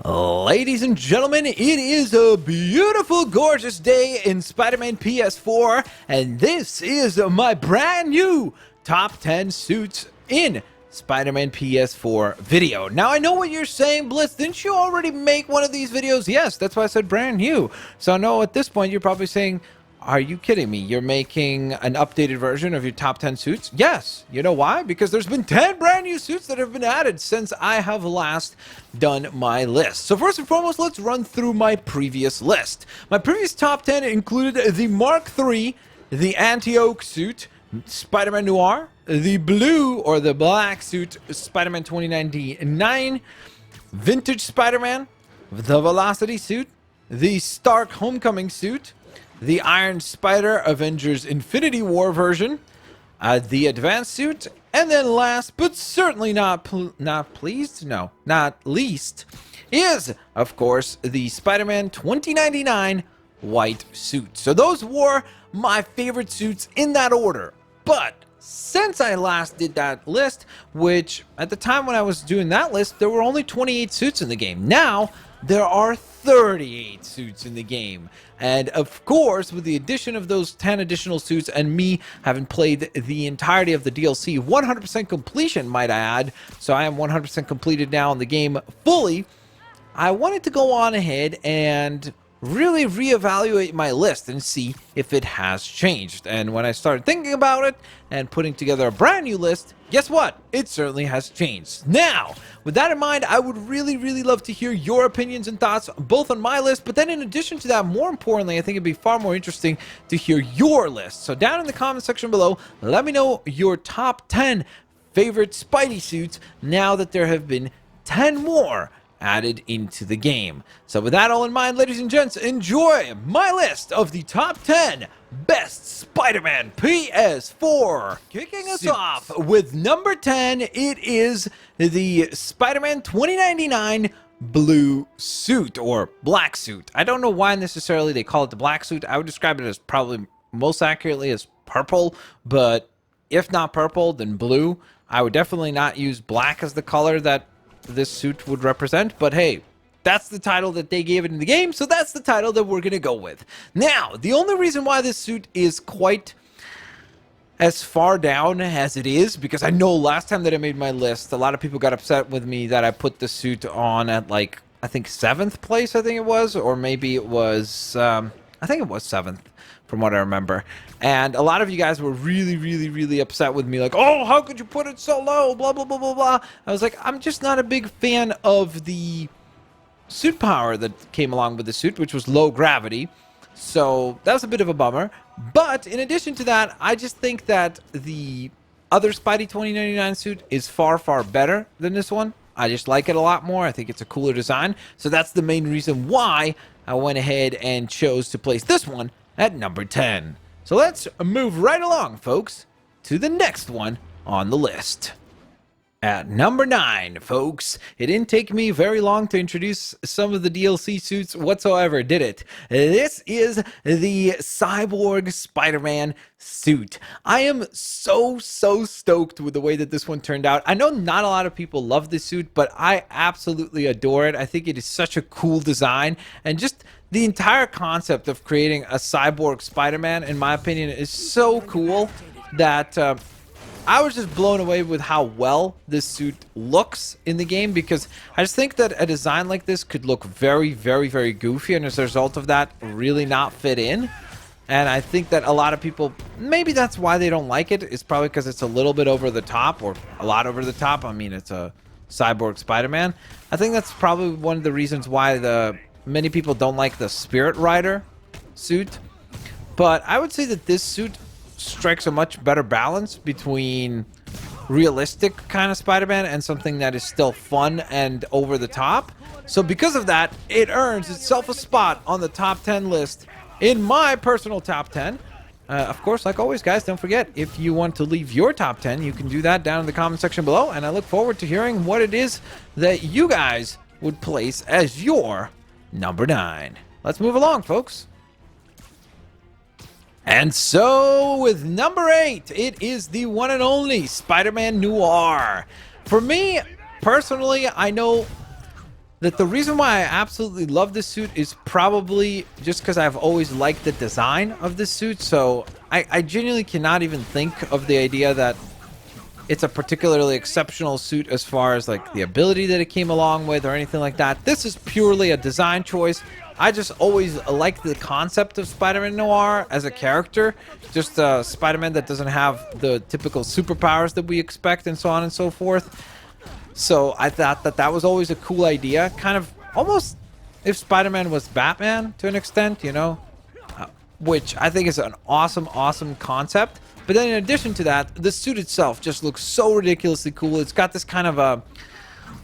Ladies and gentlemen, it is a beautiful, gorgeous day in Spider-Man Ps4, and this is my brand new top 10 suits in Spider-Man Ps4 video. Now, I know what you're saying, Blitz. Didn't you already make one of these videos? Yes, that's why I said brand new. So I know at this point you're probably saying, are you kidding me? You're making an updated version of your top 10 suits? Yes. You know why? Because there's been 10 brand new suits that have been added since I have last done my list. So first and foremost, let's run through my previous list. My previous top 10 included the Mark III, the Anti-Oak suit, Spider-Man Noir, the blue or the black suit, Spider-Man 2099, Vintage Spider-Man, the Velocity suit, the Stark Homecoming suit, the Iron Spider Avengers Infinity War version, the Advanced suit, and then last but certainly not least, is, of course, the Spider-Man 2099 white suit. So those were my favorite suits in that order. But since I last did that list, which at the time when I was doing that list, there were only 28 suits in the game. Now, there are 38 suits in the game. And of course, with the addition of those 10 additional suits and me having played the entirety of the DLC, 100% completion, might I add, so I am 100% completed now in the game fully, I wanted to go on ahead and really reevaluate my list and see if it has changed. And when I started thinking about it and putting together a brand new list, guess what? It certainly has changed. Now, with that in mind, I would really love to hear your opinions and thoughts both on my list, but then in addition to that, more importantly, I think it'd be far more interesting to hear your list. So down in the comment section below, let me know your top 10 favorite Spidey suits now that there have been 10 more added into the game. So with that all in mind, ladies and gents, enjoy my list of the top 10 best Spider-Man Ps4. Kicking us off with number 10, it is the Spider-Man 2099 blue suit or black suit. I don't know why necessarily they call it the black suit. I would describe it as probably most accurately as purple, but if not purple, then blue. I would definitely not use black as the color that this suit would represent, but hey, that's the title that they gave it in the game, so that's the title that we're gonna go with. Now, the only reason why this suit is quite as far down as it is, because I know last time that I made my list, a lot of people got upset with me that I put the suit on at, like, I think 7th place, I think it was, or maybe it was, I think it was 7th, from what I remember. And a lot of you guys were really upset with me, like, oh, how could you put it so low, blah blah blah. I was like, I'm just not a big fan of the suit power that came along with the suit, which was low gravity, so that was a bit of a bummer. But in addition to that, I just think that the other Spidey 2099 suit is far better than this one. I just like it a lot more. I think it's a cooler design, so that's the main reason why I went ahead and chose to place this one at number 10. So let's move right along, folks, to the next one on the list. At number 9, folks, it didn't take me very long to introduce some of the DLC suits whatsoever, did it? This is the Cyborg Spider-Man suit. I am so stoked with the way that this one turned out. I know not a lot of people love this suit, but I absolutely adore it. I think it is such a cool design, and just the entire concept of creating a cyborg Spider-Man, in my opinion, is so cool that I was just blown away with how well this suit looks in the game, because I just think that a design like this could look very goofy, and as a result of that, really not fit in. And I think that a lot of people, maybe that's why they don't like it. It's probably because it's a little bit over the top, or a lot over the top. I mean, it's a cyborg Spider-Man. I think that's probably one of the reasons why many people don't like the Spirit Rider suit. But I would say that this suit strikes a much better balance between realistic kind of Spider-Man and something that is still fun and over the top. So because of that, it earns itself a spot on the top 10 list in my personal top 10. Of course, like always, guys, don't forget, if you want to leave your top 10, you can do that down in the comment section below, and I look forward to hearing what it is that you guys would place as your number 9. Let's move along, folks. And so, with number 8, it is the one and only Spider-Man Noir. For me, personally, I know that the reason why I absolutely love this suit is probably just because I've always liked the design of this suit. So I genuinely cannot even think of the idea that it's a particularly exceptional suit as far as like the ability that it came along with or anything like that. This is purely a design choice. I just always liked the concept of Spider-Man Noir as a character. Just Spider-Man that doesn't have the typical superpowers that we expect and so on and so forth. So I thought that that was always a cool idea. Kind of almost if Spider-Man was Batman to an extent, you know? Which I think is an awesome, awesome concept. But then in addition to that, the suit itself just looks so ridiculously cool. It's got this kind of a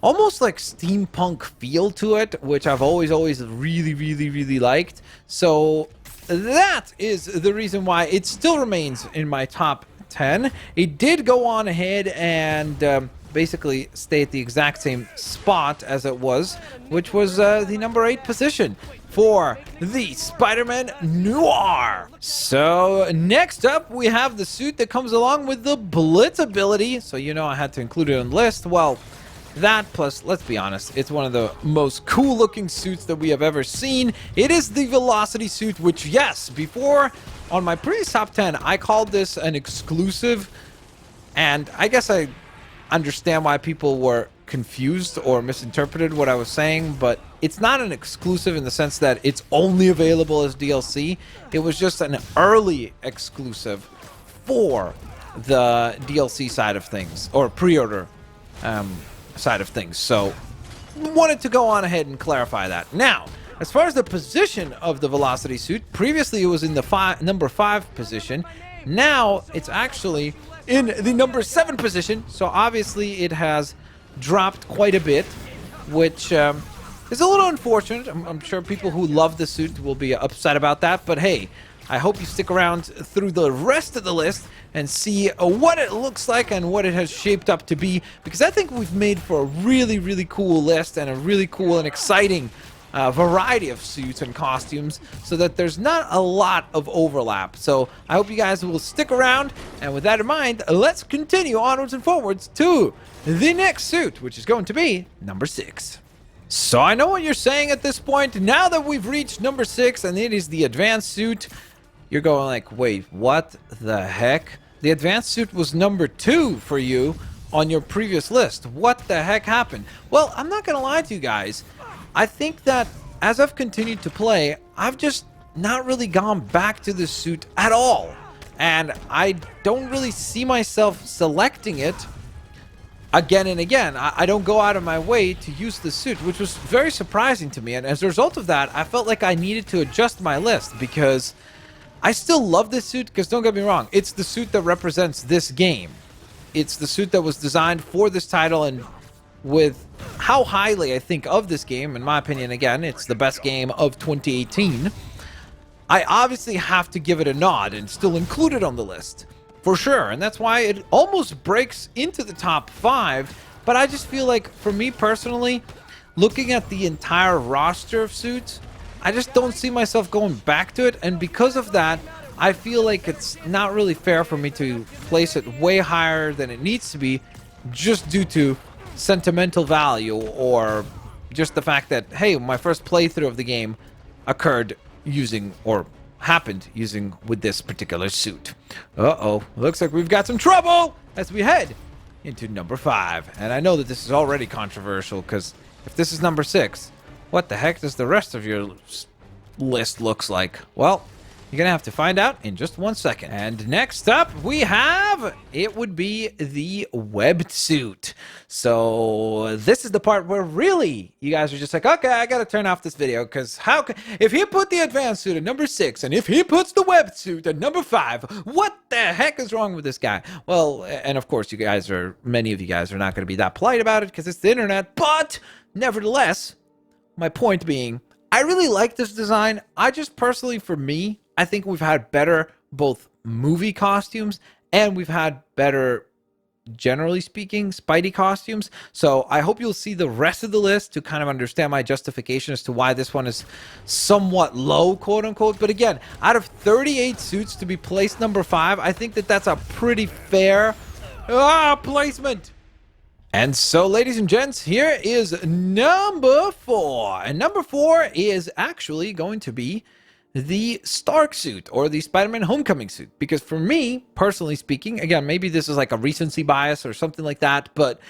almost like steampunk feel to it, which I've always really liked. So that is the reason why it still remains in my top 10. It did go on ahead and basically stay at the exact same spot as it was, which was the number 8 position for the Spider-Man Noir. So next up, we have the suit that comes along with the Blitz ability. So you know I had to include it on the list. Well, that plus, let's be honest, it's one of the most cool looking suits that we have ever seen. It is the Velocity suit, which yes, before on my previous top 10, I called this an exclusive. And I guess I understand why people were confused or misinterpreted what I was saying, but it's not an exclusive in the sense that it's only available as DLC. It was just an early exclusive for the DLC side of things, or pre-order side of things. So wanted to go on ahead and clarify that. Now, as far as the position of the Velocity suit, previously it was in the number 5 position. Now it's actually in the number 7 position, so obviously it has dropped quite a bit, which is a little unfortunate. I'm sure people who love the suit will be upset about that, but hey, I hope you stick around through the rest of the list and see what it looks like and what it has shaped up to be, because I think we've made for a really cool list and a really cool and exciting variety of suits and costumes, so that there's not a lot of overlap. So I hope you guys will stick around, and with that in mind, let's continue onwards and forwards to the next suit, which is going to be number 6. So I know what you're saying at this point. Now that we've reached number 6 and it is the advanced suit, you're going like, wait, what the heck? The advanced suit was number 2 for you on your previous list. What the heck happened? Well, I'm not gonna lie to you guys. I think that as I've continued to play, I've just not really gone back to this suit at all. And I don't really see myself selecting it again and again. I don't go out of my way to use the suit, which was very surprising to me. And as a result of that, I felt like I needed to adjust my list, because I still love this suit, because don't get me wrong, it's the suit that represents this game. It's the suit that was designed for this title, and with how highly I think of this game, in my opinion, again, it's the best game of 2018, I obviously have to give it a nod and still include it on the list, for sure. And that's why it almost breaks into the top 5, but I just feel like, for me personally, looking at the entire roster of suits, I just don't see myself going back to it, and because of that, I feel like it's not really fair for me to place it way higher than it needs to be, just due to sentimental value, or just the fact that, hey, my first playthrough of the game occurred using, or happened using, with this particular suit. Uh-oh, looks like we've got some trouble as we head into number 5. And I know that this is already controversial, because if this is number 6, what the heck does the rest of your list looks like? Well, you're gonna have to find out in just 1 second. And next up, we have, it would be the webbed suit. So this is the part where really you guys are just like, okay, I gotta turn off this video, because how can, if he put the advanced suit at number 6 and if he puts the webbed suit at number 5, what the heck is wrong with this guy? Well, and of course, many of you guys are not gonna be that polite about it, because it's the internet, but nevertheless, my point being, I really like this design. I just personally, for me, I think we've had better both movie costumes, and we've had better, generally speaking, Spidey costumes. So I hope you'll see the rest of the list to kind of understand my justification as to why this one is somewhat low, quote unquote. But again, out of 38 suits to be placed number 5, I think that that's a pretty fair placement. And so, ladies and gents, here is number 4. And number 4 is actually going to be the Stark suit, or the Spider-Man Homecoming suit. Because for me, personally speaking, again, maybe this is like a recency bias or something like that, but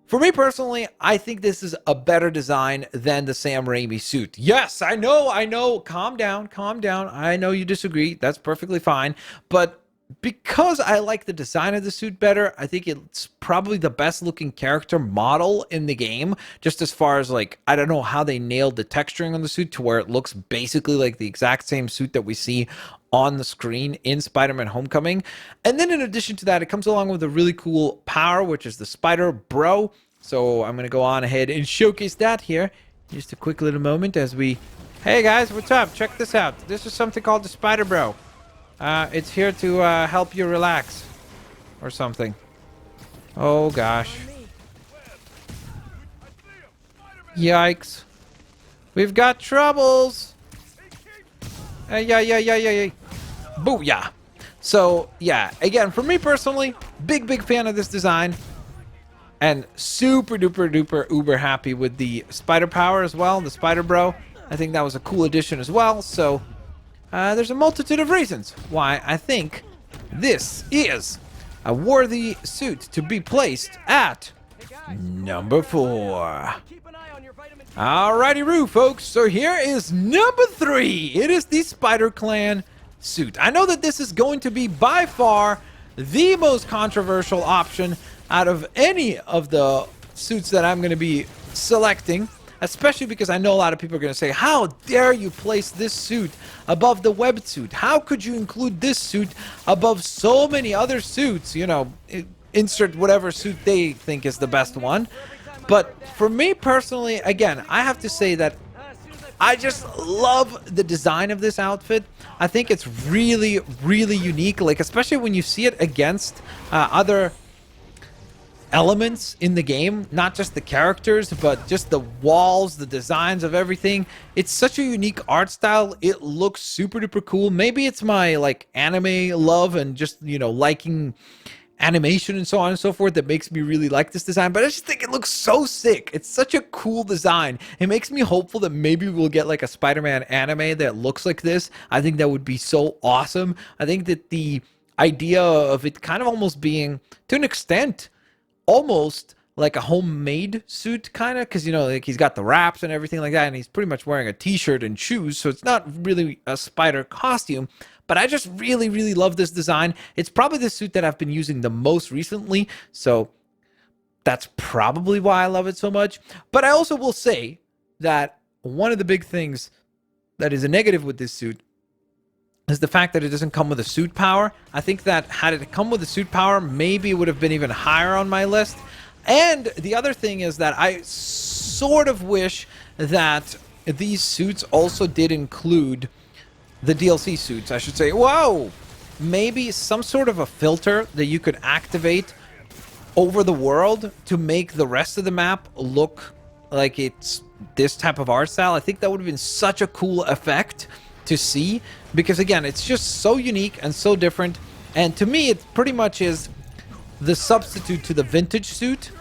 for me personally, I think this is a better design than the Sam Raimi suit. Yes, I know. Calm down. I know you disagree. That's perfectly fine. But because I like the design of the suit better, I think it's probably the best looking character model in the game. Just as far as like, I don't know how they nailed the texturing on the suit to where it looks basically like the exact same suit that we see on the screen in Spider-Man Homecoming. And then in addition to that, it comes along with a really cool power, which is the Spider Bro. So I'm going to go on ahead and showcase that here. Just a quick little moment as we... Hey guys, what's up? Check this out. This is something called the Spider Bro. It's here to help you relax. Or something. Oh gosh. Yikes. We've got troubles. Yeah. Booyah. So, yeah. Again, for me personally, big fan of this design. And super duper uber happy with the Spider Power as well. The Spider Bro. I think that was a cool addition as well. So... there's a multitude of reasons why I think this is a worthy suit to be placed at number 4. Alrighty, Roo, folks. So here is number 3. It is the Spider Clan suit. I know that this is going to be by far the most controversial option out of any of the suits that I'm going to be selecting. Especially because I know a lot of people are going to say, how dare you place this suit above the web suit? How could you include this suit above so many other suits? You know, insert whatever suit they think is the best one. But for me personally, again, I have to say that I just love the design of this outfit. I think it's really unique, like especially when you see it against other elements in the game, not just the characters, but just the walls, the designs of everything. It's such a unique art style. It looks super duper cool. Maybe it's my like anime love and just, you know, liking animation and so on and so forth that makes me really like this design, but I just think it looks so sick. It's such a cool design. It makes me hopeful that maybe we'll get like a Spider-Man anime that looks like this. I think that would be so awesome. I think that the idea of it kind of almost being, to an extent, almost like a homemade suit, kind of, because, you know, like he's got the wraps and everything like that, and he's pretty much wearing a t-shirt and shoes, so it's not really a spider costume. But I just really love this design. It's probably the suit that I've been using the most recently, so that's probably why I love it so much. But I also will say that one of the big things that is a negative with this suit is the fact that it doesn't come with a suit power. I think that had it come with a suit power, maybe it would have been even higher on my list. And the other thing is that I sort of wish that these suits also did include the DLC suits, I should say. Whoa! Maybe some sort of a filter that you could activate over the world to make the rest of the map look like it's this type of art style. I think that would have been such a cool effect to see, because again, it's just so unique and so different. And to me, it pretty much is the substitute to the vintage suit,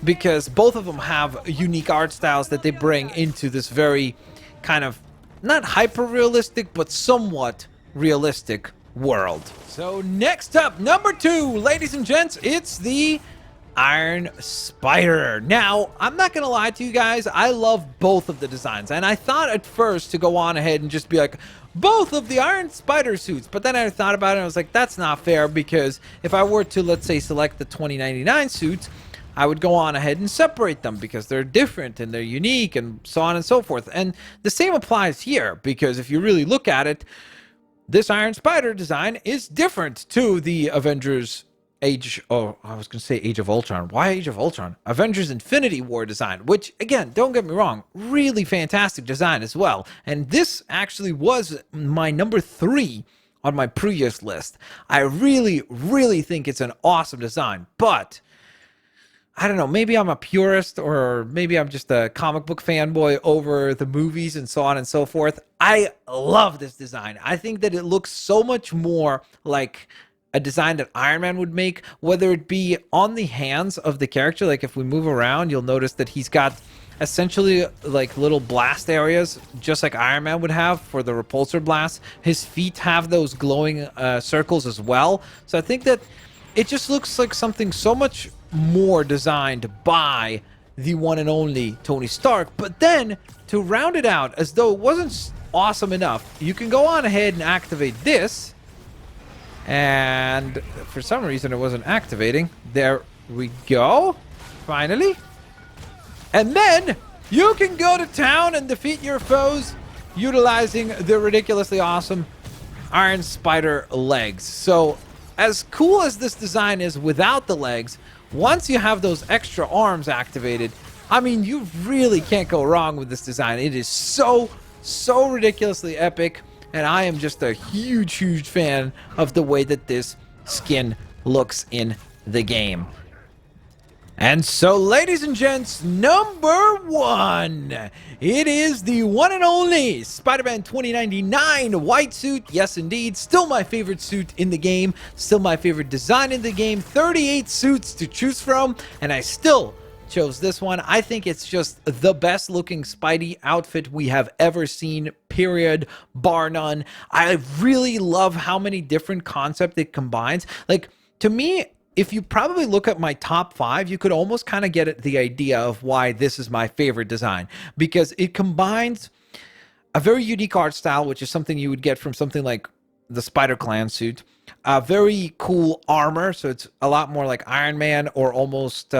because both of them have unique art styles that they bring into this very kind of not hyper realistic but somewhat realistic world. So next up, number 2, ladies and gents, it's the Iron Spider. Now, I'm not gonna lie to you guys, I love both of the designs, and I thought at first to go on ahead and just be like, both of the Iron Spider suits, but then I thought about it and I was like, that's not fair, because if I were to, let's say, select the 2099 suits, I would go on ahead and separate them because they're different and they're unique and so on and so forth. And the same applies here, because if you really look at it, this Iron Spider design is different to the Avengers Age of Ultron. Why Age of Ultron? Avengers Infinity War design, which, again, don't get me wrong, really fantastic design as well. And this actually was my number 3 on my previous list. I really think it's an awesome design, but I don't know, maybe I'm a purist, or maybe I'm just a comic book fanboy over the movies and so on and so forth. I love this design. I think that it looks so much more like a design that Iron Man would make, whether it be on the hands of the character. Like if we move around, you'll notice that he's got essentially like little blast areas, just like Iron Man would have for the repulsor blast. His feet have those glowing circles as well. So I think that it just looks like something so much more designed by the one and only Tony Stark. But then to round it out, as though it wasn't awesome enough, you can go on ahead and activate this. And for some reason it wasn't activating. There we go. Finally. And then you can go to town and defeat your foes utilizing the ridiculously awesome Iron Spider legs. So as cool as this design is without the legs, once you have those extra arms activated, I mean, you really can't go wrong with this design. It is so ridiculously epic. And I am just a huge fan of the way that this skin looks in the game. And so, ladies and gents, number one, it is the one and only Spider-Man 2099 white suit. Yes, indeed, still my favorite suit in the game, still my favorite design in the game. 38 suits to choose from, and I still chose this one. I think it's just the best looking Spidey outfit we have ever seen, period, bar none. I really love how many different concepts it combines. Like, to me, if you probably look at my top 5, you could almost kind of get the idea of why this is my favorite design, because it combines a very unique art style, which is something you would get from something like the Spider-Clan suit, a very cool armor, so it's a lot more like Iron Man or almost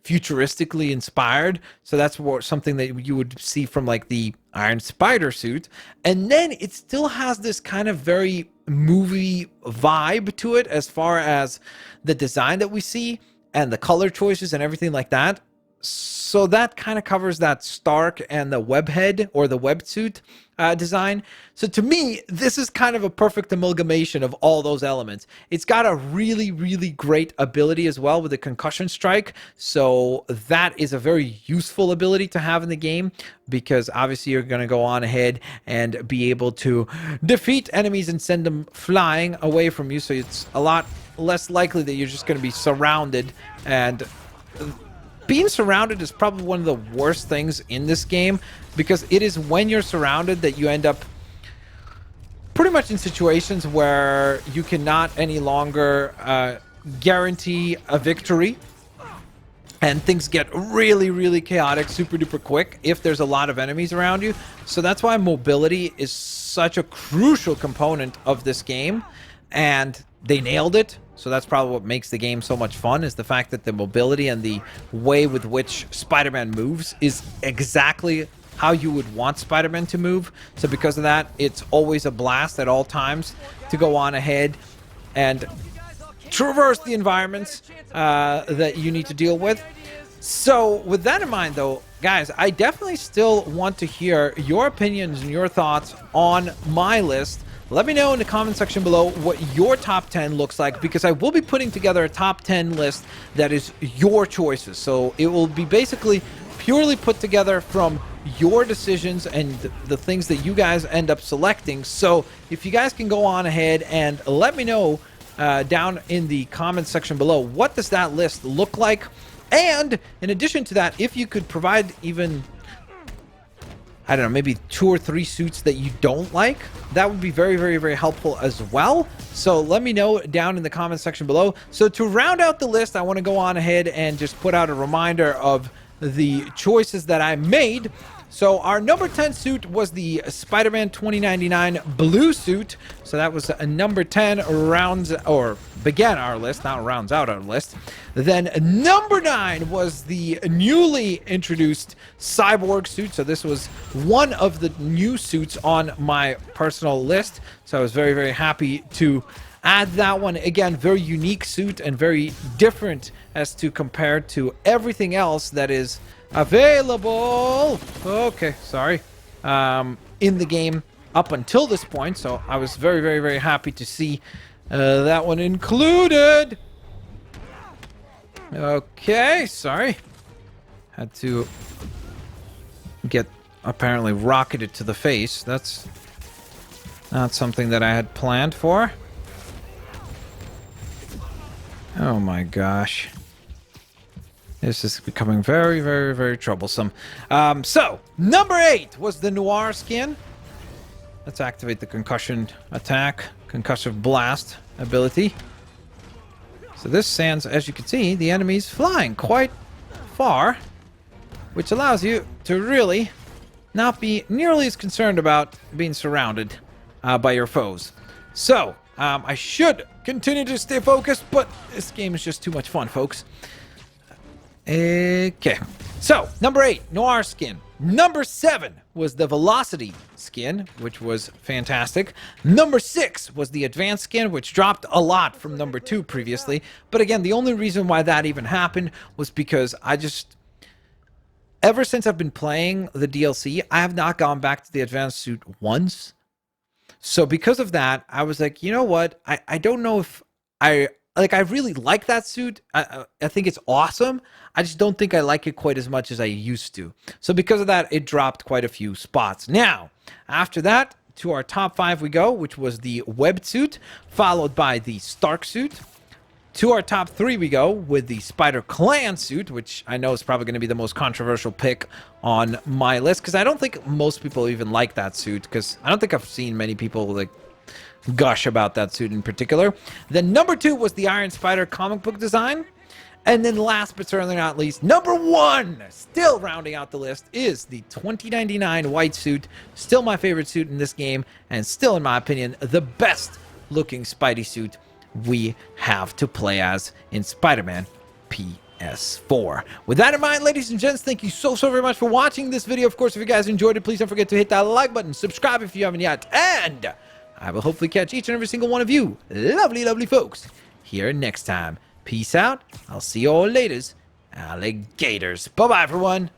futuristically inspired. So that's something that you would see from like the Iron Spider suit. And then it still has this kind of very movie vibe to it as far as the design that we see and the color choices and everything like that. So that kind of covers that Stark and the webhead or the websuit design. So to me, this is kind of a perfect amalgamation of all those elements. It's got a really great ability as well with the concussion strike. So that is a very useful ability to have in the game, because obviously you're going to go on ahead and be able to defeat enemies and send them flying away from you. So it's a lot less likely that you're just going to be surrounded, and being surrounded is probably one of the worst things in this game, because it is when you're surrounded that you end up pretty much in situations where you cannot any longer guarantee a victory, and things get really chaotic super duper quick if there's a lot of enemies around you. So that's why mobility is such a crucial component of this game, and they nailed it. So that's probably what makes the game so much fun, is the fact that the mobility and the way with which Spider-Man moves is exactly how you would want Spider-Man to move. So because of that, it's always a blast at all times to go on ahead and traverse the environments that you need to deal with. So with that in mind, though, guys, I definitely still want to hear your opinions and your thoughts on my list. Let me know in the comment section below what your top 10 looks like, because I will be putting together a top 10 list that is your choices. So it will be basically purely put together from your decisions and the things that you guys end up selecting. So if you guys can go on ahead and let me know down in the comment section below, what does that list look like? And in addition to that, if you could provide even, I don't know, maybe 2 or 3 suits that you don't like, that would be very helpful as well. So let me know down in the comment section below. So to round out the list, I want to go on ahead and just put out a reminder of the choices that I made. So our number 10 suit was the Spider-Man 2099 blue suit. So that was a number 10, rounds or began our list, not rounds out our list. Then number 9 was the newly introduced Cyborg suit. So this was one of the new suits on my personal list. So I was very happy to add that one. Again, very unique suit and very different as to compared to everything else that is available, okay, sorry, in the game up until this point. So I was very happy to see that one included. Okay, sorry, had to get apparently rocketed to the face. That's not something that I had planned for. Oh my gosh. This is becoming very, very, very troublesome. So, number 8 was the Noir skin. Let's activate the Concussion attack, Concussive Blast ability. So this sends, as you can see, the enemies flying quite far, which allows you to really not be nearly as concerned about being surrounded by your foes. So, I should continue to stay focused, but this game is just too much fun, folks. Okay. So, number 8, Noir skin. Number 7 was the Velocity skin, which was fantastic. Number 6 was the Advanced skin, which dropped a lot from number 2 previously. But again, the only reason why that even happened was because ever since I've been playing the DLC, I have not gone back to the Advanced suit once. So because of that, I was like, you know what? I don't know if I really like that suit. I think it's awesome. I just don't think I like it quite as much as I used to. So because of that, it dropped quite a few spots. Now, after that, to our top 5 we go, which was the Web suit, followed by the Stark suit. To our top 3 we go with the Spider Clan suit, which I know is probably going to be the most controversial pick on my list, because I don't think most people even like that suit, because I don't think I've seen many people like gush about that suit in particular. Then number 2 was the Iron Spider comic book design. And then last but certainly not least, number 1, still rounding out the list, is the 2099 white suit. Still my favorite suit in this game, and still, in my opinion, the best looking Spidey suit we have to play as in Spider-Man Ps4. With that in mind, ladies and gents, thank you so very much for watching this video. Of course, if you guys enjoyed it, please don't forget to hit that like button, subscribe if you haven't yet, and I will hopefully catch each and every single one of you lovely folks here next time. Peace out. I'll see you all later, alligators. Bye-bye, everyone.